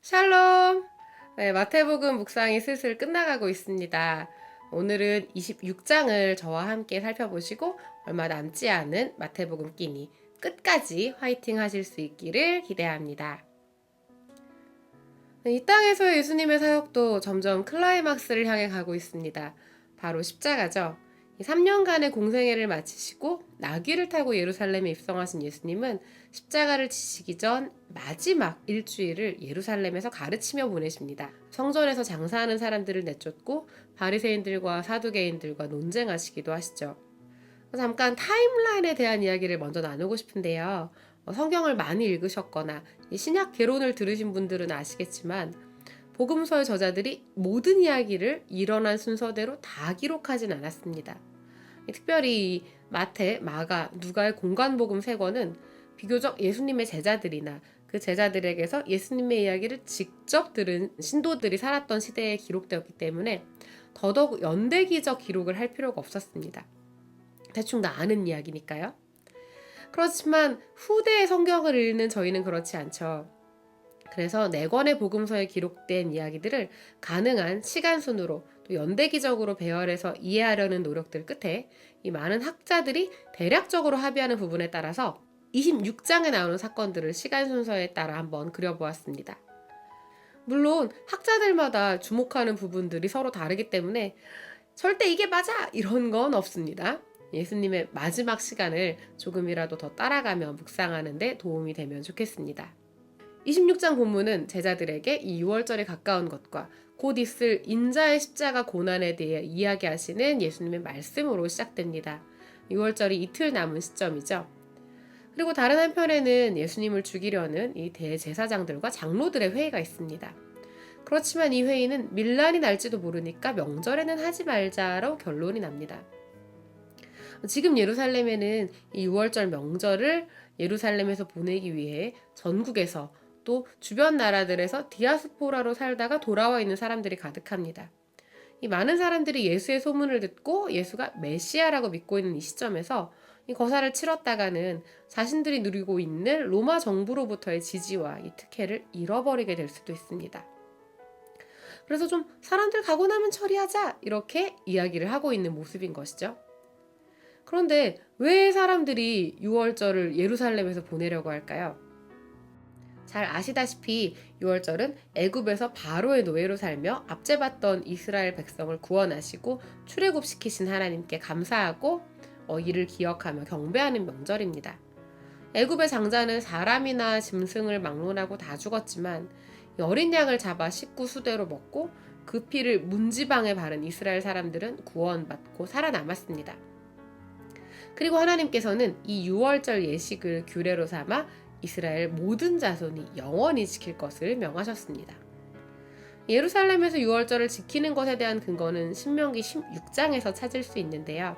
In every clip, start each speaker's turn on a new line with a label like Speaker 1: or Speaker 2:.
Speaker 1: 샬롬! 네, 마태복음 묵상이 슬슬 끝나가고 있습니다. 오늘은 26장을 저와 함께 살펴보시고 얼마 남지 않은 마태복음 끼니 끝까지 화이팅 하실 수 있기를 기대합니다. 이 땅에서의 예수님의 사역도 점점 클라이막스를 향해 가고 있습니다. 바로 십자가죠. 3년간의 공생애를 마치시고 나귀를 타고 예루살렘에 입성하신 예수님은 십자가를 지시기 전 마지막 일주일을 예루살렘에서 가르치며 보내십니다. 성전에서 장사하는 사람들을 내쫓고 바리새인들과 사두개인들과 논쟁하시기도 하시죠. 잠깐 타임라인에 대한 이야기를 먼저 나누고 싶은데요. 성경을 많이 읽으셨거나 신약 개론을 들으신 분들은 아시겠지만 복음서의 저자들이 모든 이야기를 일어난 순서대로 다 기록하진 않았습니다. 특별히 마태, 마가, 누가의 공관복음 3권은 비교적 예수님의 제자들이나 그 제자들에게서 예수님의 이야기를 직접 들은 신도들이 살았던 시대에 기록되었기 때문에 더더욱 연대기적 기록을 할 필요가 없었습니다. 대충 다 아는 이야기니까요. 그렇지만 후대의 성경을 읽는 저희는 그렇지 않죠. 그래서 4권의 복음서에 기록된 이야기들을 가능한 시간순으로 또 연대기적으로 배열해서 이해하려는 노력들 끝에 이 많은 학자들이 대략적으로 합의하는 부분에 따라서 26장에 나오는 사건들을 시간 순서에 따라 한번 그려보았습니다. 물론 학자들마다 주목하는 부분들이 서로 다르기 때문에 절대 이게 맞아! 이런 건 없습니다. 예수님의 마지막 시간을 조금이라도 더 따라가며 묵상하는 데 도움이 되면 좋겠습니다. 26장 본문은 제자들에게 이 6월절에 가까운 것과 곧 있을 인자의 십자가 고난에 대해 이야기하시는 예수님의 말씀으로 시작됩니다. 6월절이 이틀 남은 시점이죠. 그리고 다른 한편에는 예수님을 죽이려는 이 대제사장들과 장로들의 회의가 있습니다. 그렇지만 이 회의는 밀란이 날지도 모르니까 명절에는 하지 말자로 결론이 납니다. 지금 예루살렘에는 이 6월절 명절을 예루살렘에서 보내기 위해 전국에서 또 주변 나라들에서 디아스포라로 살다가 돌아와 있는 사람들이 가득합니다. 이 많은 사람들이 예수의 소문을 듣고 예수가 메시아라고 믿고 있는 이 시점에서 이 거사를 치렀다가는 자신들이 누리고 있는 로마 정부로부터의 지지와 이 특혜를 잃어버리게 될 수도 있습니다. 그래서 좀 사람들 가고 나면 처리하자 이렇게 이야기를 하고 있는 모습인 것이죠. 그런데 왜 사람들이 6월절을 예루살렘에서 보내려고 할까요? 잘 아시다시피 6월절은 애굽에서 바로의 노예로 살며 압제받던 이스라엘 백성을 구원하시고 출애굽시키신 하나님께 감사하고 이를 기억하며 경배하는 명절입니다. 애굽의 장자는 사람이나 짐승을 막론하고 다 죽었지만 어린 양을 잡아 식구 수대로 먹고 그 피를 문지방에 바른 이스라엘 사람들은 구원받고 살아남았습니다. 그리고 하나님께서는 이 6월절 예식을 규례로 삼아 이스라엘 모든 자손이 영원히 지킬 것을 명하셨습니다. 예루살렘에서 6월절을 지키는 것에 대한 근거는 신명기 16장에서 찾을 수 있는데요.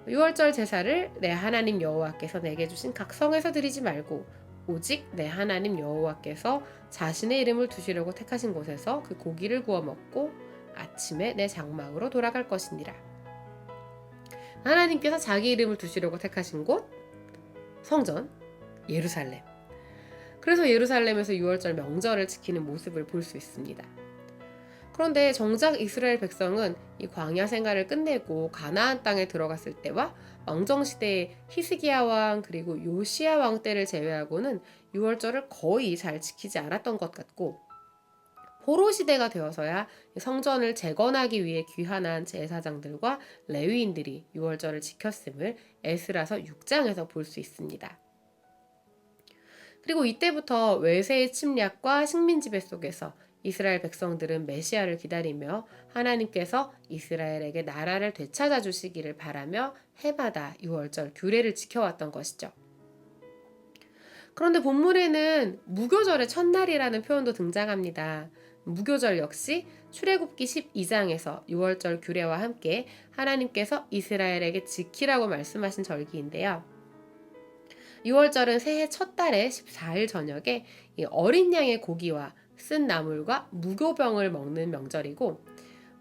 Speaker 1: 6월절 제사를 내 하나님 여호와께서 내게 주신 각 성에서 드리지 말고 오직 내 하나님 여호와께서 자신의 이름을 두시려고 택하신 곳에서 그 고기를 구워 먹고 아침에 내 장막으로 돌아갈 것이니라. 하나님께서 자기 이름을 두시려고 택하신 곳, 성전, 예루살렘. 그래서 예루살렘에서 6월절 명절을 지키는 모습을 볼 수 있습니다. 그런데 정작 이스라엘 백성은 이 광야 생활을 끝내고 가나안 땅에 들어갔을 때와 왕정시대의 히스기야 왕 그리고 요시야 왕 때를 제외하고는 6월절을 거의 잘 지키지 않았던 것 같고 포로 시대가 되어서야 성전을 재건하기 위해 귀환한 제사장들과 레위인들이 6월절을 지켰음을 에스라서 6장에서 볼 수 있습니다. 그리고 이때부터 외세의 침략과 식민 지배 속에서 이스라엘 백성들은 메시아를 기다리며 하나님께서 이스라엘에게 나라를 되찾아 주시기를 바라며 해마다 6월절 규례를 지켜왔던 것이죠. 그런데 본문에는 무교절의 첫날이라는 표현도 등장합니다. 무교절 역시 출애굽기 12장에서 6월절 규례와 함께 하나님께서 이스라엘에게 지키라고 말씀하신 절기인데요. 6월절은 새해 첫 달의 14일 저녁에 어린 양의 고기와 쓴 나물과 무교병을 먹는 명절이고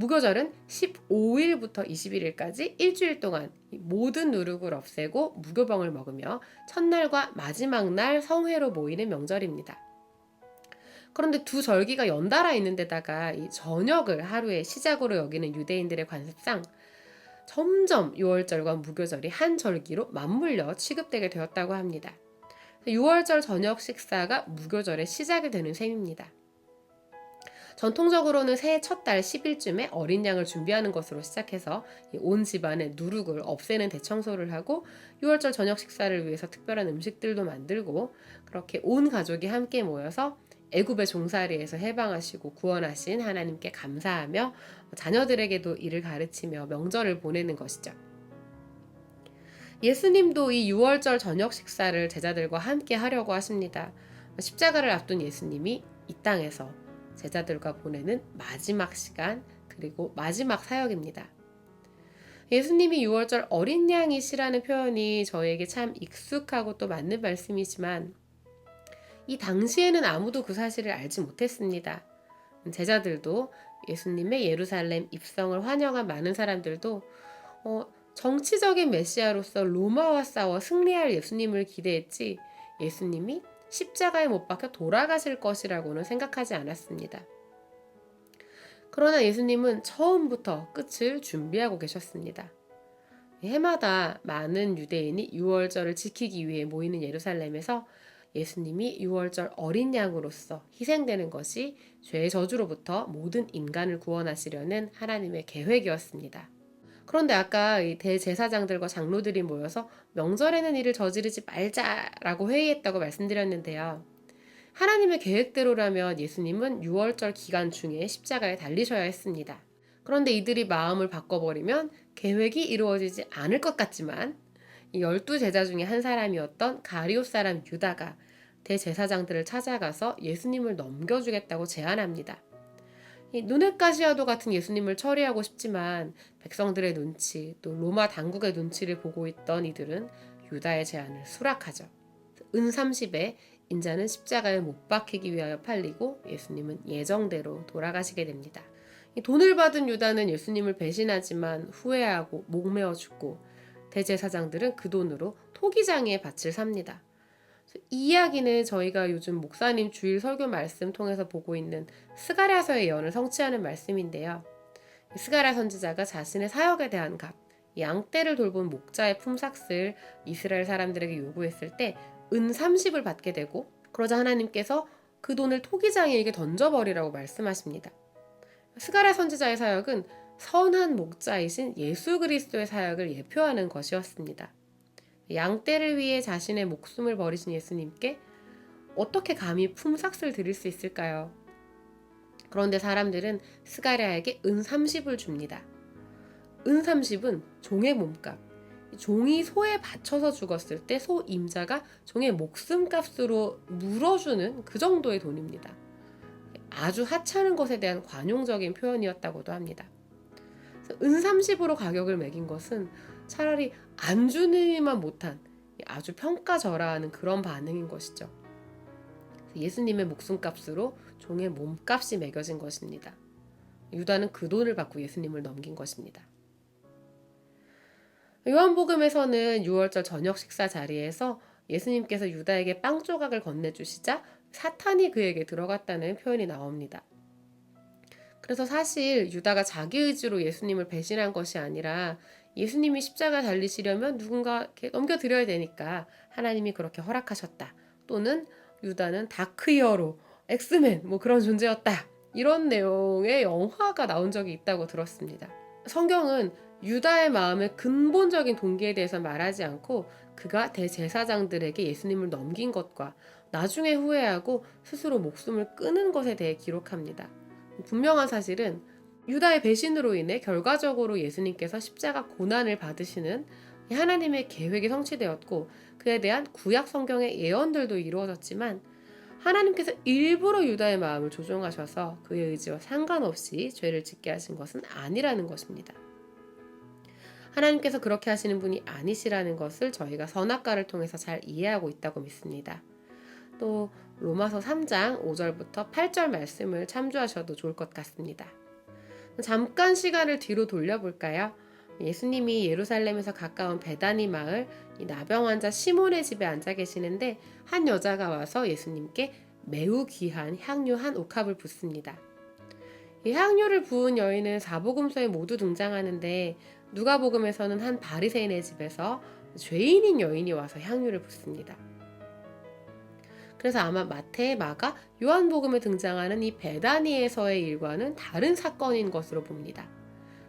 Speaker 1: 무교절은 15일부터 21일까지 일주일 동안 모든 누룩을 없애고 무교병을 먹으며 첫날과 마지막 날 성회로 모이는 명절입니다. 그런데 두 절기가 연달아 있는 데다가 이 저녁을 하루의 시작으로 여기는 유대인들의 관습상 점점 유월절과 무교절이 한 절기로 맞물려 취급되게 되었다고 합니다. 유월절 저녁 식사가 무교절의 시작이 되는 셈입니다. 전통적으로는 새해 첫 달 10일쯤에 어린 양을 준비하는 것으로 시작해서 온 집안의 누룩을 없애는 대청소를 하고 유월절 저녁 식사를 위해서 특별한 음식들도 만들고 그렇게 온 가족이 함께 모여서 애굽의 종살이에서 해방하시고 구원하신 하나님께 감사하며 자녀들에게도 이를 가르치며 명절을 보내는 것이죠. 예수님도 이 유월절 저녁 식사를 제자들과 함께 하려고 하십니다. 십자가를 앞둔 예수님이 이 땅에서 제자들과 보내는 마지막 시간 그리고 마지막 사역입니다. 예수님이 유월절 어린 양이시라는 표현이 저에게 참 익숙하고 또 맞는 말씀이지만 이 당시에는 아무도 그 사실을 알지 못했습니다. 제자들도 예수님의 예루살렘 입성을 환영한 많은 사람들도 정치적인 메시아로서 로마와 싸워 승리할 예수님을 기대했지 예수님이 십자가에 못 박혀 돌아가실 것이라고는 생각하지 않았습니다. 그러나 예수님은 처음부터 끝을 준비하고 계셨습니다. 해마다 많은 유대인이 유월절을 지키기 위해 모이는 예루살렘에서 예수님이 유월절 어린 양으로서 희생되는 것이 죄의 저주로부터 모든 인간을 구원하시려는 하나님의 계획이었습니다. 그런데 아까 이 대제사장들과 장로들이 모여서 명절에는 이를 저지르지 말자라고 회의했다고 말씀드렸는데요. 하나님의 계획대로라면 예수님은 유월절 기간 중에 십자가에 달리셔야 했습니다. 그런데 이들이 마음을 바꿔버리면 계획이 이루어지지 않을 것 같지만 이 12제자 중에 한 사람이었던 가리오 사람 유다가 대제사장들을 찾아가서 예수님을 넘겨주겠다고 제안합니다. 눈엣 가시아도 같은 예수님을 처리하고 싶지만 백성들의 눈치 또 로마 당국의 눈치를 보고 있던 이들은 유다의 제안을 수락하죠. 은 30에 인자는 십자가에 못 박히기 위하여 팔리고 예수님은 예정대로 돌아가시게 됩니다. 돈을 받은 유다는 예수님을 배신하지만 후회하고 목매어 죽고 대제사장들은 그 돈으로 토기장에 밭을 삽니다. 이 이야기는 저희가 요즘 목사님 주일 설교 말씀 통해서 보고 있는 스가랴서의 예언을 성취하는 말씀인데요. 스가랴 선지자가 자신의 사역에 대한 값, 양떼를 돌본 목자의 품삯을 이스라엘 사람들에게 요구했을 때 은 30을 받게 되고 그러자 하나님께서 그 돈을 토기장이에게 던져버리라고 말씀하십니다. 스가랴 선지자의 사역은 선한 목자이신 예수 그리스도의 사역을 예표하는 것이었습니다. 양떼를 위해 자신의 목숨을 버리신 예수님께 어떻게 감히 품삯을 드릴 수 있을까요? 그런데 사람들은 스가랴에게 은 30을 줍니다. 은 30은 종의 몸값, 종이 소에 바쳐서 죽었을 때 소 임자가 종의 목숨값으로 물어주는 그 정도의 돈입니다. 아주 하찮은 것에 대한 관용적인 표현이었다고도 합니다. 은 30으로 가격을 매긴 것은 차라리 안 주느니만 못한 아주 평가절하하는 그런 반응인 것이죠. 예수님의 목숨값으로 종의 몸값이 매겨진 것입니다. 유다는 그 돈을 받고 예수님을 넘긴 것입니다. 요한복음에서는 유월절 저녁 식사 자리에서 예수님께서 유다에게 빵 조각을 건네주시자 사탄이 그에게 들어갔다는 표현이 나옵니다. 그래서 사실 유다가 자기 의지로 예수님을 배신한 것이 아니라 예수님이 십자가 달리시려면 누군가 이렇게 넘겨드려야 되니까 하나님이 그렇게 허락하셨다. 또는 유다는 다크히어로, 엑스맨 그런 존재였다. 이런 내용의 영화가 나온 적이 있다고 들었습니다. 성경은 유다의 마음의 근본적인 동기에 대해서 말하지 않고 그가 대제사장들에게 예수님을 넘긴 것과 나중에 후회하고 스스로 목숨을 끊은 것에 대해 기록합니다. 분명한 사실은 유다의 배신으로 인해 결과적으로 예수님께서 십자가 고난을 받으시는 하나님의 계획이 성취되었고 그에 대한 구약 성경의 예언들도 이루어졌지만 하나님께서 일부러 유다의 마음을 조종하셔서 그의 의지와 상관없이 죄를 짓게 하신 것은 아니라는 것입니다. 하나님께서 그렇게 하시는 분이 아니시라는 것을 저희가 선악과를 통해서 잘 이해하고 있다고 믿습니다. 또 로마서 3장 5절부터 8절 말씀을 참조하셔도 좋을 것 같습니다. 잠깐 시간을 뒤로 돌려볼까요? 예수님이 예루살렘에서 가까운 베다니 마을 이 나병 환자 시몬의 집에 앉아 계시는데 한 여자가 와서 예수님께 매우 귀한 향유 한 옥합을 붓습니다. 이 향유를 부은 여인은 사복음서에 모두 등장하는데 누가복음에서는 한 바리새인의 집에서 죄인인 여인이 와서 향유를 붓습니다. 그래서 아마 마태, 마가, 요한복음에 등장하는 이 베다니에서의 일과는 다른 사건인 것으로 봅니다.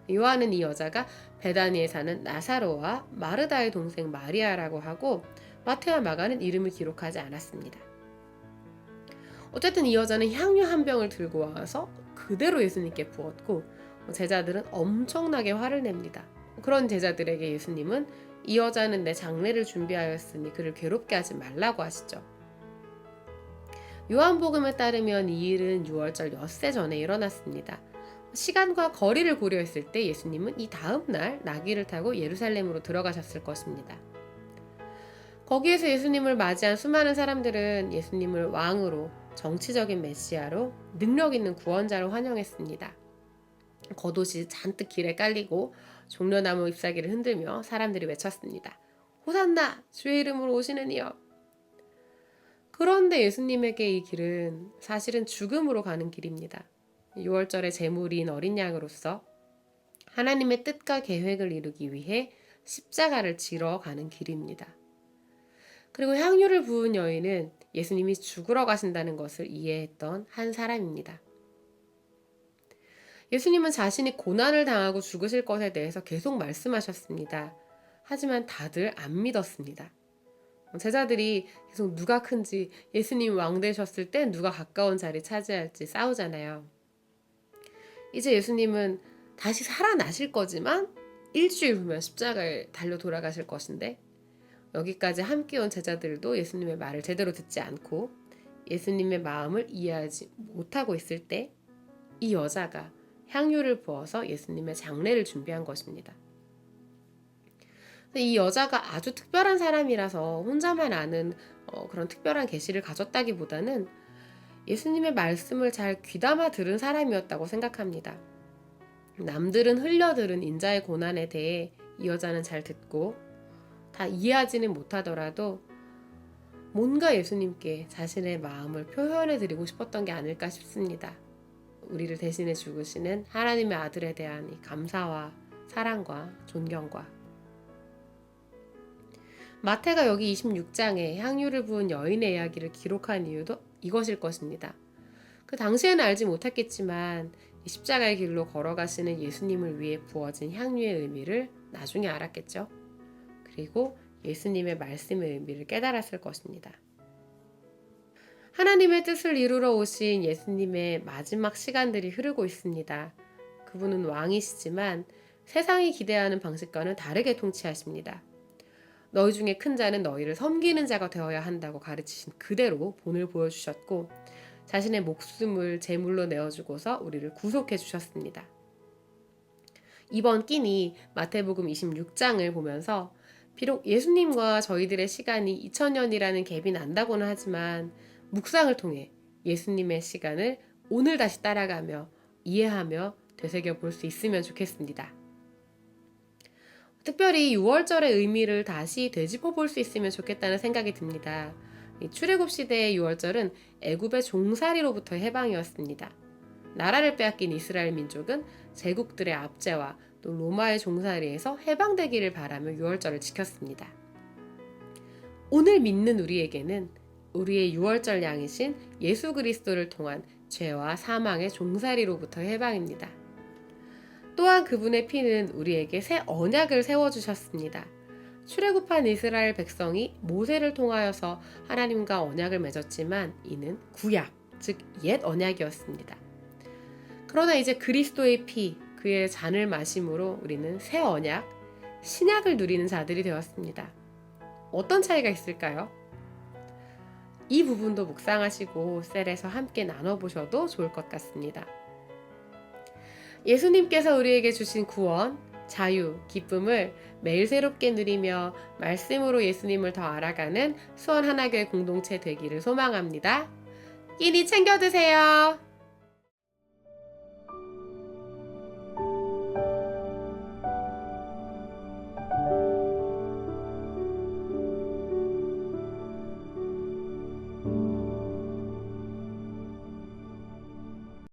Speaker 1: 요한은 이 여자가 베다니에 사는 나사로와 마르다의 동생 마리아라고 하고 마태와 마가는 이름을 기록하지 않았습니다. 어쨌든 이 여자는 향유 한 병을 들고 와서 그대로 예수님께 부었고 제자들은 엄청나게 화를 냅니다. 그런 제자들에게 예수님은 이 여자는 내 장례를 준비하였으니 그를 괴롭게 하지 말라고 하시죠. 요한복음에 따르면 이 일은 6월절 엿새 전에 일어났습니다. 시간과 거리를 고려했을 때 예수님은 이 다음 날 나귀를 타고 예루살렘으로 들어가셨을 것입니다. 거기에서 예수님을 맞이한 수많은 사람들은 예수님을 왕으로, 정치적인 메시아로, 능력 있는 구원자로 환영했습니다. 겉옷이 잔뜩 길에 깔리고 종려나무 잎사귀를 흔들며 사람들이 외쳤습니다. 호산나! 주의 이름으로 오시는 이여! 그런데 예수님에게 이 길은 사실은 죽음으로 가는 길입니다. 6월절의 제물인 어린 양으로서 하나님의 뜻과 계획을 이루기 위해 십자가를 지러 가는 길입니다. 그리고 향유를 부은 여인은 예수님이 죽으러 가신다는 것을 이해했던 한 사람입니다. 예수님은 자신이 고난을 당하고 죽으실 것에 대해서 계속 말씀하셨습니다. 하지만 다들 안 믿었습니다. 제자들이 계속 누가 큰지, 예수님 왕 되셨을 때 누가 가까운 자리 차지할지 싸우잖아요. 이제 예수님은 다시 살아나실 거지만 일주일 후면 십자가에 달려 돌아가실 것인데 여기까지 함께 온 제자들도 예수님의 말을 제대로 듣지 않고 예수님의 마음을 이해하지 못하고 있을 때 이 여자가 향유를 부어서 예수님의 장례를 준비한 것입니다. 이 여자가 아주 특별한 사람이라서 혼자만 아는 그런 특별한 계시를 가졌다기보다는 예수님의 말씀을 잘 귀담아 들은 사람이었다고 생각합니다. 남들은 흘려들은 인자의 고난에 대해 이 여자는 잘 듣고 다 이해하지는 못하더라도 뭔가 예수님께 자신의 마음을 표현해 드리고 싶었던 게 아닐까 싶습니다. 우리를 대신해 죽으시는 하나님의 아들에 대한 이 감사와 사랑과 존경과 마태가 여기 26장에 향유를 부은 여인의 이야기를 기록한 이유도 이것일 것입니다. 그 당시에는 알지 못했겠지만 십자가의 길로 걸어가시는 예수님을 위해 부어진 향유의 의미를 나중에 알았겠죠. 그리고 예수님의 말씀의 의미를 깨달았을 것입니다. 하나님의 뜻을 이루러 오신 예수님의 마지막 시간들이 흐르고 있습니다. 그분은 왕이시지만 세상이 기대하는 방식과는 다르게 통치하십니다. 너희 중에 큰 자는 너희를 섬기는 자가 되어야 한다고 가르치신 그대로 본을 보여주셨고 자신의 목숨을 제물로 내어주고서 우리를 구속해 주셨습니다. 이번 끼니 마태복음 26장을 보면서 비록 예수님과 저희들의 시간이 2000년이라는 갭이 난다고는 하지만 묵상을 통해 예수님의 시간을 오늘 다시 따라가며 이해하며 되새겨 볼 수 있으면 좋겠습니다. 특별히 6월절의 의미를 다시 되짚어 볼 수 있으면 좋겠다는 생각이 듭니다. 출애굽 시대의 6월절은 애굽의 종살이로부터의 해방이었습니다. 나라를 빼앗긴 이스라엘 민족은 제국들의 압제와 또 로마의 종살이에서 해방되기를 바라며 6월절을 지켰습니다. 오늘 믿는 우리에게는 우리의 6월절 양이신 예수 그리스도를 통한 죄와 사망의 종살이로부터 해방입니다. 또한 그분의 피는 우리에게 새 언약을 세워주셨습니다. 출애굽한 이스라엘 백성이 모세를 통하여서 하나님과 언약을 맺었지만 이는 구약, 즉 옛 언약이었습니다. 그러나 이제 그리스도의 피, 그의 잔을 마심으로 우리는 새 언약, 신약을 누리는 자들이 되었습니다. 어떤 차이가 있을까요? 이 부분도 묵상하시고 셀에서 함께 나눠보셔도 좋을 것 같습니다. 예수님께서 우리에게 주신 구원, 자유, 기쁨을 매일 새롭게 누리며 말씀으로 예수님을 더 알아가는 수원 하나교회 공동체 되기를 소망합니다. 끼니 챙겨 드세요.